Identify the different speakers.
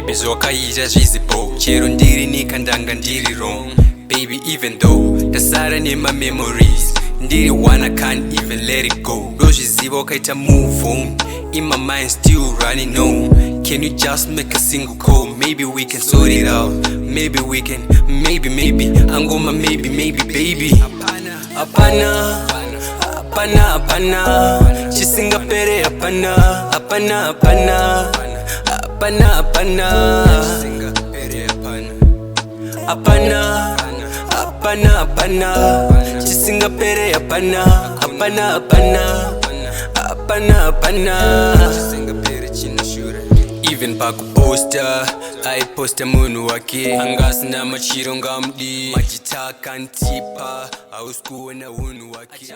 Speaker 1: vybes wakaita zvizipo chero ndiri nikandanga ndiri wrong. Baby, even though ndasara nema memories ndiri one, I can't even let it go. Ndozviziva wakaita move on, in my mind still running on. Can you just make a single call? Maybe we can sort it out. Maybe we can, maybe angoma maybe baby. Hapana, hapana, hapana, chisingapere hapana, hapana, hapana, hapana, hapana, hapana, hapana, hapana, chisingapere hapana, hapana, hapana, hapana, hapana. Even baku poster, I poster munu wake angasina machiro ngamdi majita kantipa auskuona unu wake.